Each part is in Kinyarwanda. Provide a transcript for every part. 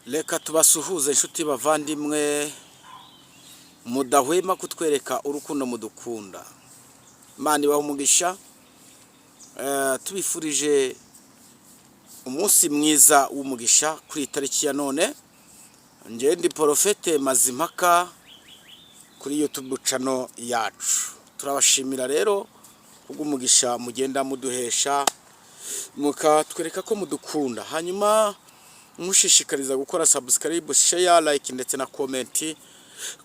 Reka tubasuhuze inshuti bavandimwe mudahwema kutwereka urukundo mudukunda. Imana ibahe umugisha. Tubifurije umunsi mwiza w'umugisha kuri tariki ya none. Njye ndi Porofete Mazimpaka kuri YouTube channel yacu. Turabashimira rero kubw'umugisha mugenda muduhesha, mukatwereka ko mudukunda. Hanyuma mushishikariza gukora subscribe, share, like ndetse na comment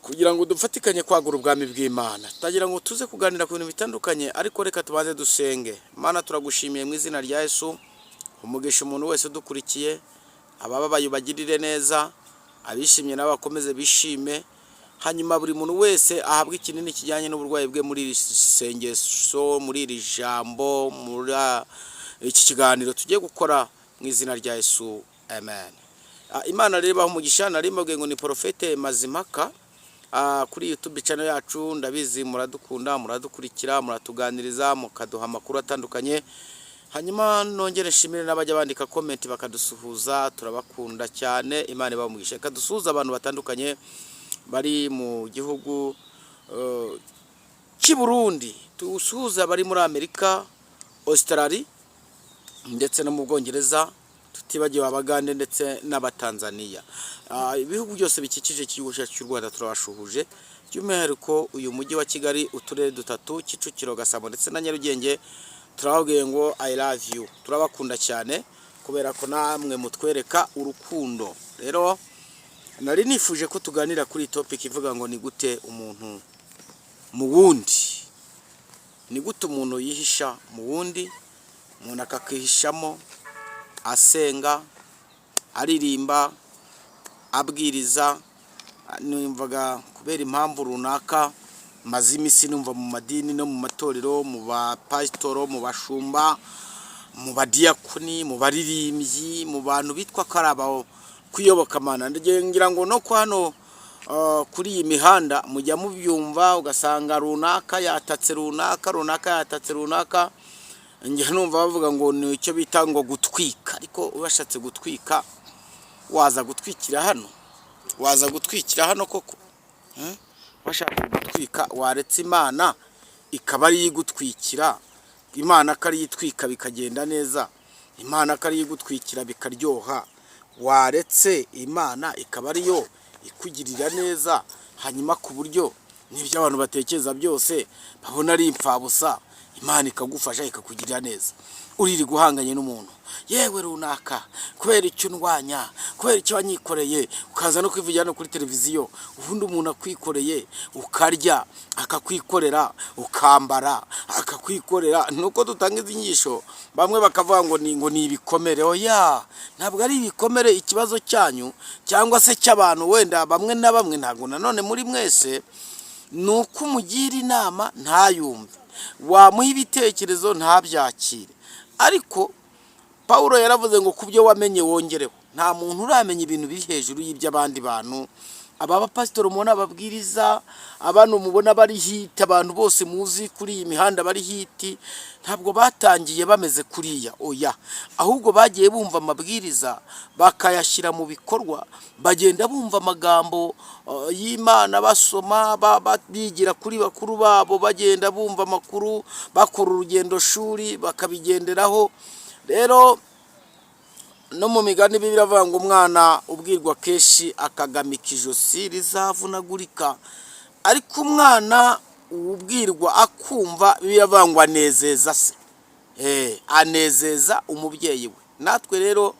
kugira ngo dufatikanye kwagura ubwami bw'Imana. Tagira ngo tuze kuganira ku bintu bitandukanye, ariko reka tubanze dusenge. Mana, turagushimiye mu izina rya Yesu. Umugisha umuntu wese dukurikiye, abababaye bagirire neza, abishimye n'abakomeze bishime. Hanyuma buri muntu wese ahabwa ikinini kijyanye n'uburwayi bwe muri iri sengesho, muri iri jambo, muri iki kiganiro tugiye gukora mu izina rya Yesu. Amen. Imana rero ibahe umugisha. Nari mbabwiye ngo ni Porofete Mazimpaka kuri YouTube channel yacu. Ndabizi muradukunda, muradukurikira, muratuganiriza, mukaduha amakuru atandukanye. Hanyuma nongere nshimire n'abajya bandika comment bakadusuhuza. Turabakunda cyane. Imana ibahe umugisha. Kadusuhuza abantu batandukanye bari mu gihugu cy'i Burundi, tusuhuza bari muri Amerika, Australia ndetse no mu Bwongereza, tutibagiwe Abagande ndetse n'Abatanzania. Ibihugu byose bikikije igihugu cyacu cy'u Rwanda turabashuhuje. By'umwihariko uyu mujyi wa Kigali, uturere dutatu, Kicukiro, Gasabo ndetse na Nyarugenge, turababwiye ngo I love you. Turabakunda cyane kubera ko namwe mutwereka urukundo. Rero nari nifuje ko tuganira kuri topic ivuga ngo ni gute umuntu mu wundi, ni gute umuntu yihisha mu wundi, umuntu akakihishamo asenga, aririmba, abwiriza. Numvaga kubera impamvu runaka maze imisi numva mu madini no mu matorero, mu bapasitoro, mu bashumba, mu badiakoni, mu baririmbyi, mu bantu bitwa karaba kuyoboka Imana. Ngira ngo no kwano kuri iyi mihanda mujya mubyumva, ugasanga runaka yatatse runaka, runaka yatatse runaka. Njye numva bavuga ngo ni icyo bita ngo gutwika. Ariko ubashatse gutwika, waza gutwikira hano, waza gutwikira hano koko. Washaka gutwika, waretse Imana ikaba ari igutwikira. Imana akari yitwika bikagenda neza, Imana akari igutwikira bikaryoha. Waretse Imana ikaba ariyo ikugirira neza, hanyuma ku buryo n'ibyo abantu batekereza byose babona ari impfabusa, Imana ikagufasha ikakugirira neza. Uriri guhanganye n'umuntu, yewe runaka, kubera icyo ndwanya, kubera icyo wanyikoreye, ukaza no kwivugira no kuri televiziyo, ubundi umuntu akwikoreye, ukarya, akakwikorera, ukambara, akakwikorera. Nuko dutanga izingisho, bamwe bakavuga ngo ni ibikomere. Oya, ntabwo ari ibikomere ikibazo cyanyu cyangwa se cy'abantu. Wenda bamwe na bamwe, ntabwo nanone muri mwese, nuko umugira inama ntayumve, wamuha ibitekerezo ntabyakire. Ariko Paulo yaravuze ngo kubyo wamenye wongereho. Nta muntu uramenya ibintu biri hejuru y'iby'abandi bantu. Aba bapasitoro mubona babwiriza, abantu mubona bari hiti, abantu bose muzi kuri iyi mihanda bari hiti, ntabwo batangiye bameze kuriya. Oya, ahubwo bagiye bumva amabwiriza bakayashyira mu bikorwa, bagenda bumva amagambo y'Imana, basoma, bigira kuri bakuru babo, bagenda bumva amakuru, bakora urugendo shuri bakabigenderaho. Rero no mu migani Bibiliya iravuga ngo umwana ubwirwa kenshi akagamika ijosi rizavunagurika, ariko umwana ubwirwa akumva Bibiliya ngo anezeza se, anezeza umubyeyi we. Natwe rero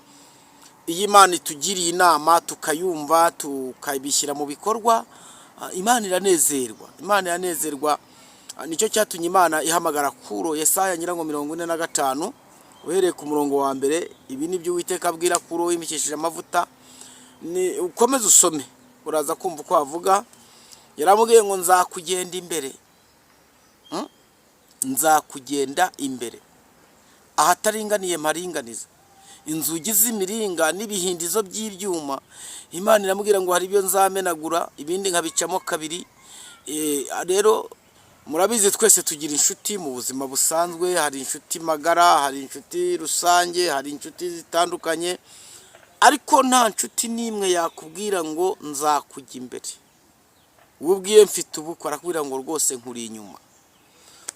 iyi Imana itugiriye inama tukayumva, tukabishyira mu bikorwa, Imana iranezerwa. Imana iranezerwa. Nicyo cyatumye Imana ihamagara Kuro, Yesaya nyirango 45 uhereye ku murongo wa mbere. Ibi ni byo Uwiteka abwira Kuro wimikishije amavuta. Ni ukomeze usome, uraza kumva uko avuga. Yaramubwiye ngo nzakugenda imbere, nzakugenda imbere, ahataringaniye maringaniza, inzugi z'imiringa n'ibihindizo by'ibyuma. Imana iramubwira ngo hari ibyo nzamenagura, ibindi nkabicamo kabiri. Rero murabizi twese tugira inshuti mu buzima busanzwe. Hari inshuti magara, hari inshuti rusange, hari inshuti zitandukanye. ariko nta nshuti n'imwe yakubwira ngo nzakujya imbere. ubu ubwiye mfite ubukwe arakubwira ngo rwose nkuri inyuma.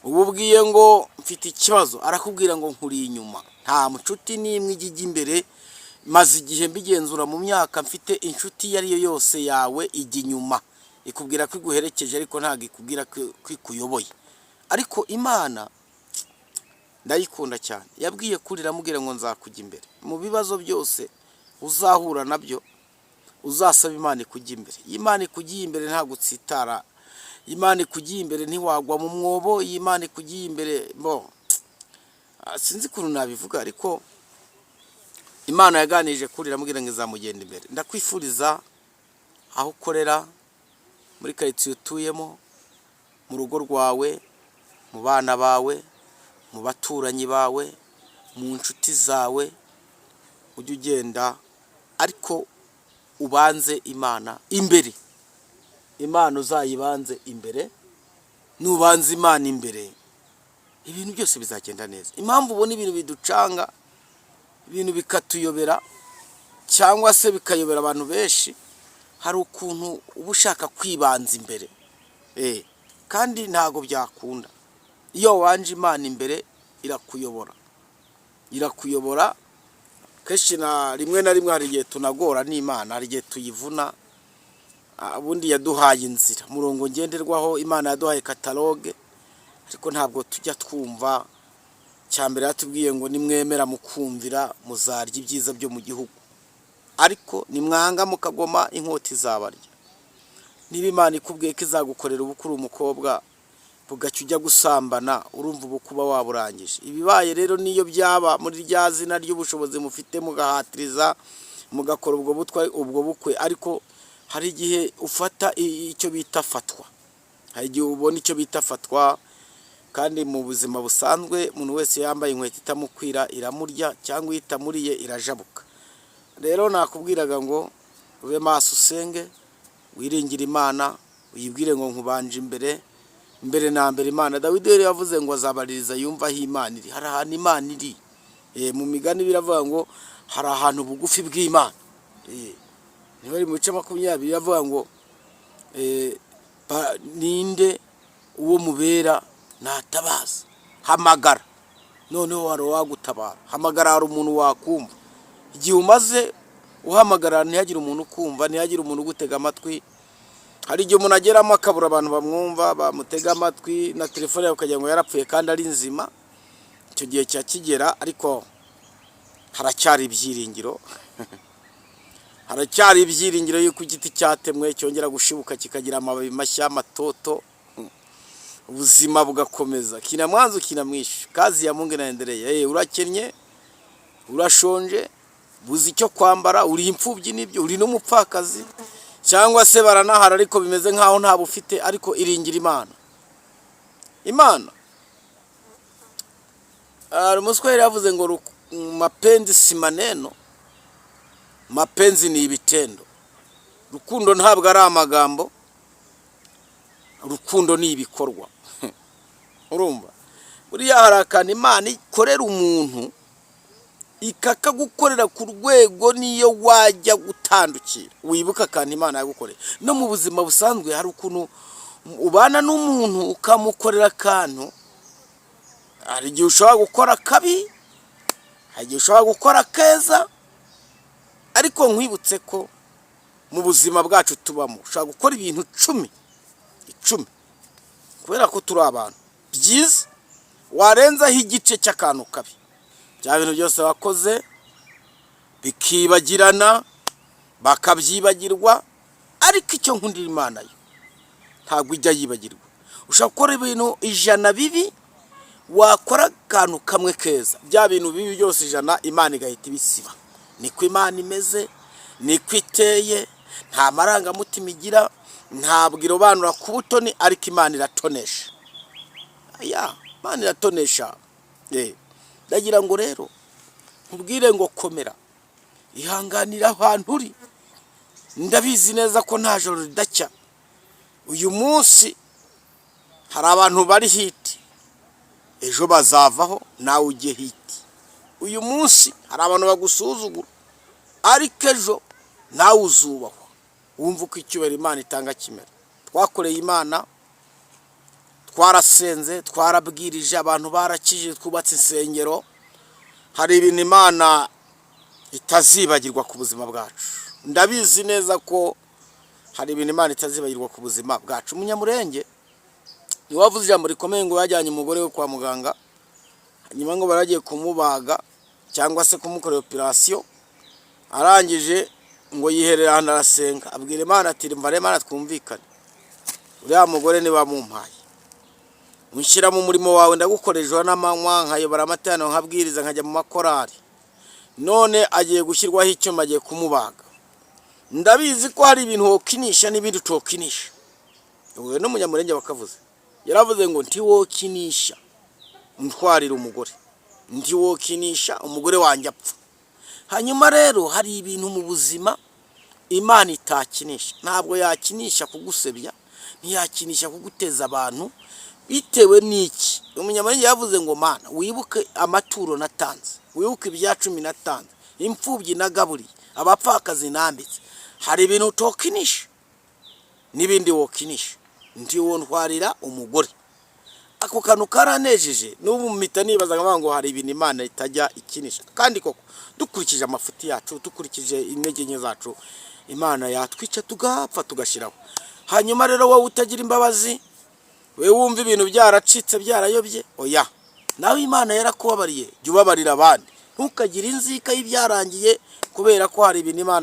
ubu ubwiye ngo mfite ikibazo arakubwira ngo nkuri inyuma. nta nshuti n'imwe ijya imbere. maze igihe mbigenzura mu myaka, mfite inshuti iyo ari yo yose yawe ijya inyuma, ikubwira ko iguherekeje ariko ntabwo ikubwira ko ikuyoboye. ariko Imana ndayikunda cyane, yabwiye kuri iramubwira ngo nzakujya imbere. mu bibazo byose uzahura nabyo uzasaba Imana ikujya imbere. Imana ikugiye imbere ntabwo utsitara. Imana ikugiye imbere ntiwagwa mu mwobo. Imana ikugiye imbere sinzi ukuntu nabivuga, ariko Imana yaganije kuri iramubwira ngo izamugenda imbere. ndakwifuriza aho ukorera, muri karitsiye utuyemo, mu rugo rwawe, mu bana bawe, mu baturanyi bawe, mu nshuti zawe, ujye ugenda ariko ubanze Imana imbere. Imana uzayibanze imbere. nubanze Imana imbere, ibintu byose bizagenda neza. impamvu ubona ibintu biducanga, ibintu bikatuyobera cyangwa se bikayobera abantu benshi, hari ukuntu uba ushaka kwibanza imbere, kandi ntago byakunda. iyo wanje Imana imbere irakuyobora kenshi. rimwe na rimwe hari igihe tunagora n'Imana, hari igihe tuyivuna. ubundi yaduhaye inzira, murongo ngenderwaho. Imana yaduhaye kataloge, ariko ntabwo tujya twumva. cyambere yatubwiye ngo nimwemera mukumvira muzarya ibyiza byo mu gihugu, ariko nimwanga mukagoma inkota izabarya. niba Imana ikubwiye ko izagukorera ubukuru umukobwa, bugacya ujya gusambana, urumva ubukuba waburangije. ibibaye rero niyo byaba muri rya zina ry'ubushobozi mufite, mugahatiriza mugakora ubwo bukwe, ariko hari igihe ufata icyo bita fatwa. hari igihe ubona icyo bita fatwa, kandi mu buzima busanzwe umuntu wese yambaye inkweto itamukwira iramurya, cyangwa itamuriye irajabuka. rero nakubwiraga ngo ube maso, usenge, wiringire Imana, uyibwire ngo nkubanje mbere na mbere Imana. Dawidi yari yavuze ngo azabaririza yumva aho Imana iri. hari ahantu Imana iri. mu migani biravuga ngo hari ahantu bugufi bw'Imana. niba ari mu bice 20 biravuga ngo ninde uwo mubera natabaza. hamagara, noneho wari wagutabara. hamagara, hari umuntu wakumva. igihe umaze uhamagara ntihagire umuntu ukumva, ntihagire umuntu ugutega amatwi. hari igihe umuntu ageramo akabura abantu bamwumva, bamutega amatwi, na telefone yawe ukagira ngo yarapfuye kandi ari nzima. icyo gihe cyakigera, ariko haracyari ibyiringiro. haracyari ibyiringiro yuko igiti cyatemwe cyongera gushibuka kikagira amababi mashya matoto, ubuzima bugakomeza. kina mwanzo kina mwisho, kazi ya Mungu inaendelea. urakennye, urashonje, buzi icyo kwambara, uri imfubyi n'ibyo, uri n'umupfakazi, cyangwa se baranahara ariko bimeze nkaho nta bufite, ariko iringira Imana. Umuswahili yavuze ngo mapenzi si maneno, mapenzi ni ibitendo. Rukundo ntabwo ari amagambo, rukundo ni ibikorwa. urumva buriya hari akantu Imana ikorera umuntu ikakagukorera ku rwego niyo wajya gutandukira wibuka akantu Imana yagukoreye. no mu buzima busanzwe hari ukuntu ubana n'umuntu ukamukorera akantu. hari igihe ushobora gukora kabi, hari igihe ushobora gukora keza, ariko nkwibutse ko mu buzima bwacu tubamo ushobora gukora ibintu 10 kubera ko turi abantu byiza, warenzaho igice cy'akantu kabi. bya bintu byose wakoze bikibagirana, bakabyibagirwa, ariko icyo nkundira Imana yo ntabwo ijya yibagirwa. ushobora gukora ibintu 100 bibi, wakora akantu kamwe keza, bya bintu bibi byose 100 Imana igahita ibisiba. niko Imana imeze, niko iteye, nta marangamutima igira, ntabwo irobanura ku butoni, ariko Imana iratonesha. Imana iratonesha. ndagira ngo rero nkubwire ngo komera, ihanganira ahantu uri. ndabizi neza ko nta joro ridacya. uyu munsi hari abantu bari hiti, ejo bazavaho nawe ujye hiti. uyu munsi hari abantu bagusuzugura, ariko ejo nawe uzubahwa wumva uko icyubahiro Imana itanga kimera. Twakoreye Imana, twarasenze, twarabwirije, abantu barakije, twubatse insengero. Hari ibintu Imana itazibagirwa ku buzima bwacu. Ndabizi neza ko hari ibintu Imana itazibagirwa ku buzima bwacu. Umunyamurenge niwe wavuze ijambo rikomeye ngo yajyanye umugore we kwa muganga, hanyuma ngo baragiye kumubaga cyangwa se kumukorera operation, arangije ngo yiherera ahantu arasenga, abwira Imana ati mva Imana twumvikane, uriya mugore niba mumpaye unshyira mu murimo wawe, ndagukorejwe n'amanywa, nkayobora amateraniro, nkabwiriza, nkajya mu makorari, none agiye gushyirwaho icyuma, agiye kumubaga. Ndabizi ko hari ibintu wokinisha n'ibindi utokinisha. Uwe n'umunyamurenge bakavuze, yaravuze ngo ntiwokinisha ntwarira umugore, ntiwokinisha umugore wanjye apfa. Hanyuma rero hari ibintu mu buzima Imana itakinisha. Ntabwo yakinisha kugusebya, ntiyakinisha kuguteza abantu, bitewe n'iki. Umunyamurenge yavuze ngo Mana wibuke amaturo natanze, wibuke ibya 10 natanze, imfubyi nagaburiye, abapfakazi nambitse. Hari ibintu utokinisha n'ibindi wokinisha. Ndiwo ntwarira umugore. Ako kantu karanejeje, n'ubu mpita nibaza ngo hari ibintu Imana itajya ikinisha. Kandi koko dukurikije amafuti yacu, dukurikije intege nke zacu, Imana yatwica tugapfa tugashiraho. Hanyuma rero wowe utagira imbabazi, we wumva ibintu byaracitse byarayobye, oya, nawe Imana yarakubabariye, jya ubabarira abandi. Ntukagire inzika y'ibyarangiye kubera ko hari ibintu Imana